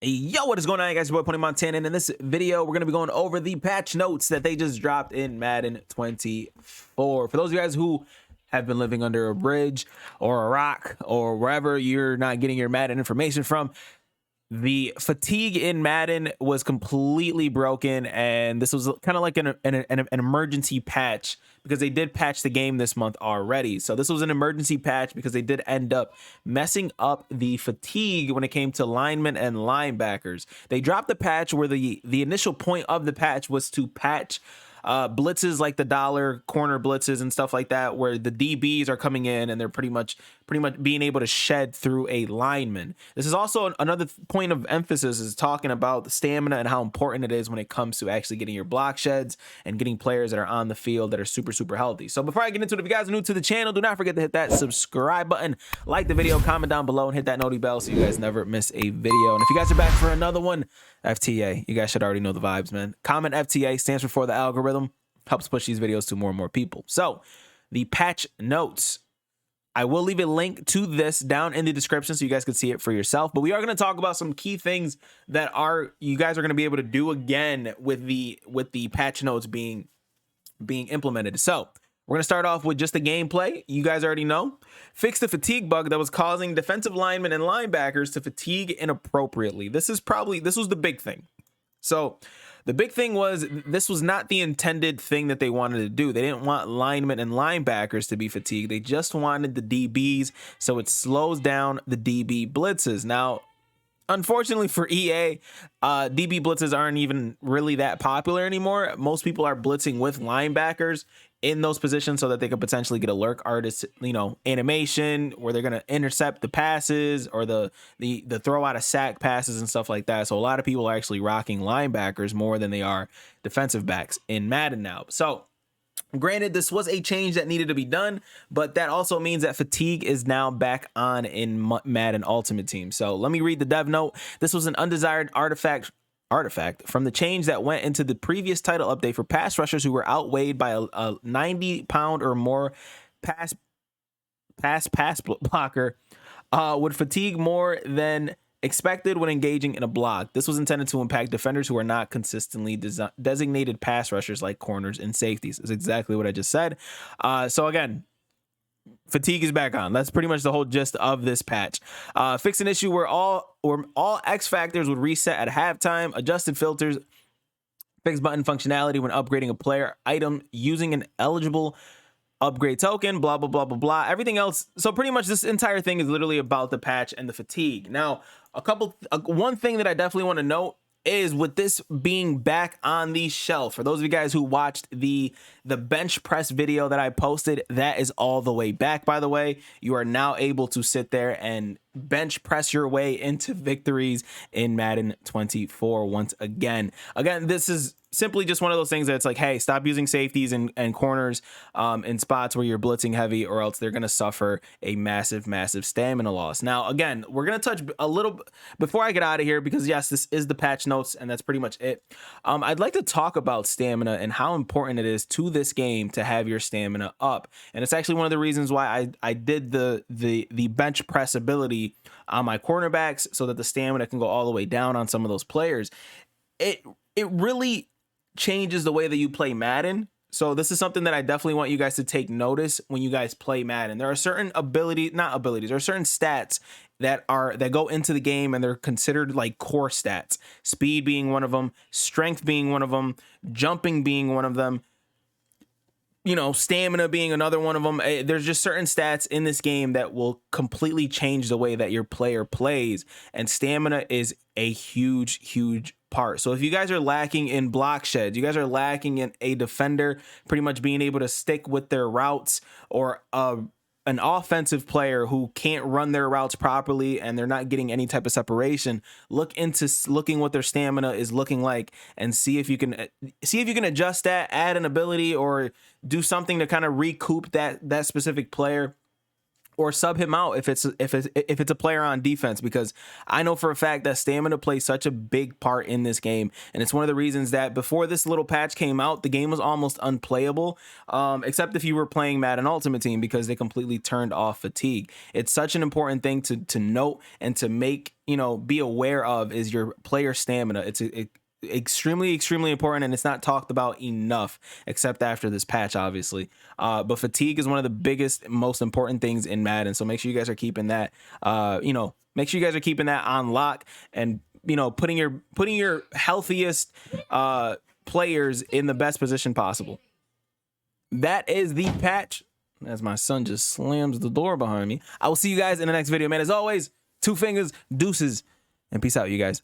Yo, what is going on, guys? Your boy Pony Montana, and in this video, we're going to be going over the patch notes that they just dropped in Madden 24. For those of you guys who have been living under a bridge or a rock or wherever you're not getting your Madden information from, the fatigue in Madden was completely broken, and this was kind of like an emergency patch because they did patch the game this month already. So this was an emergency patch because they did end up messing up the fatigue when it came to linemen and linebackers. They dropped the patch where the initial point of the patch was to patch blitzes like the dollar corner blitzes and stuff like that, where the DBs are coming in and they're pretty much being able to shed through a lineman. This is also another point of emphasis, is talking about the stamina and how important it is when it comes to actually getting your block sheds and getting players that are on the field that are super healthy. So before I get into it, if you guys are new to the channel, do not forget to hit that subscribe button, like the video, comment down below, and hit that noti bell so you guys never miss a video. And if you guys are back for another one, FTA, you guys should already know the vibes, man. Comment FTA stands for the algorithm, helps push these videos to more and more people. So the patch notes, I will leave a link to this down in the description so you guys can see it for yourself. But we are going to talk about some key things that you guys are going to be able to do again with the patch notes being implemented. So we're going to start off with just the gameplay. You guys already know. Fix the fatigue bug that was causing defensive linemen and linebackers to fatigue inappropriately. This was the big thing. So the big thing was, this was not the intended thing that they wanted to do. They didn't want linemen and linebackers to be fatigued. They just wanted the DBs, so it slows down the DB blitzes. Now, unfortunately for EA, DB blitzes aren't even really that popular anymore. Most people are blitzing with linebackers in those positions so that they could potentially get a lurk artist, animation where they're going to intercept the passes or the throw out of sack passes and stuff like that. So a lot of people are actually rocking linebackers more than they are defensive backs in Madden now. So granted, this was a change that needed to be done, but that also means that fatigue is now back on in Madden Ultimate Team. So let me read the dev note. This was an undesired artifact from the change that went into the previous title update for pass rushers who were outweighed by a 90-pound or more pass blocker would fatigue more than expected when engaging in a block. This was intended to impact defenders who are not consistently designated pass rushers like corners and safeties. Is exactly what I just said. So again, fatigue is back on. That's pretty much the whole gist of this patch. Fix an issue where all X factors would reset at halftime. Adjusted filters. Fix button functionality when upgrading a player item using an eligible upgrade token. Blah blah blah blah blah. Everything else. So pretty much this entire thing is literally about the patch and the fatigue. Now, one thing that I definitely want to note is, with this being back on the shelf, for those of you guys who watched the bench press video that I posted, that is all the way back, by the way. You are now able to sit there and bench press your way into victories in Madden 24 once again. Again, this is simply just one of those things that's like, hey, stop using safeties and corners in spots where you're blitzing heavy, or else they're going to suffer a massive stamina loss. Now, again, we're going to touch a little before I get out of here, because yes, this is the patch notes and that's pretty much it. I'd like to talk about stamina and how important it is to this game to have your stamina up. And it's actually one of the reasons why I did the bench press ability on my cornerbacks, so that the stamina can go all the way down on some of those players. It really changes the way that you play Madden. So this is something that I definitely want you guys to take notice when you guys play Madden. There are certain there are certain stats that go into the game, and they're considered like core stats. Speed being one of them, strength being one of them, jumping being one of them, stamina being another one of them. There's just certain stats in this game that will completely change the way that your player plays, and stamina is a huge part. So if you guys are lacking in block sheds, you guys are lacking in a defender pretty much being able to stick with their routes, or an offensive player who can't run their routes properly and they're not getting any type of separation, look into looking what their stamina is looking like, and see if you can adjust that, add an ability, or do something to kind of recoup that specific player or sub him out if it's a player on defense, because I know for a fact that stamina plays such a big part in this game, and it's one of the reasons that before this little patch came out, the game was almost unplayable, except if you were playing Madden Ultimate Team, because they completely turned off fatigue. It's such an important thing to note and to make, you know, be aware of, is your player stamina. It's extremely important, and it's not talked about enough except after this patch, obviously. But fatigue is one of the biggest, most important things in Madden, so make sure you guys are keeping that make sure you guys are keeping that on lock, and, you know, putting your healthiest players in the best position possible. That is the patch, as my son just slams the door behind me. I will see you guys in the next video, man. As always, 2 fingers, deuces, and peace out, you guys.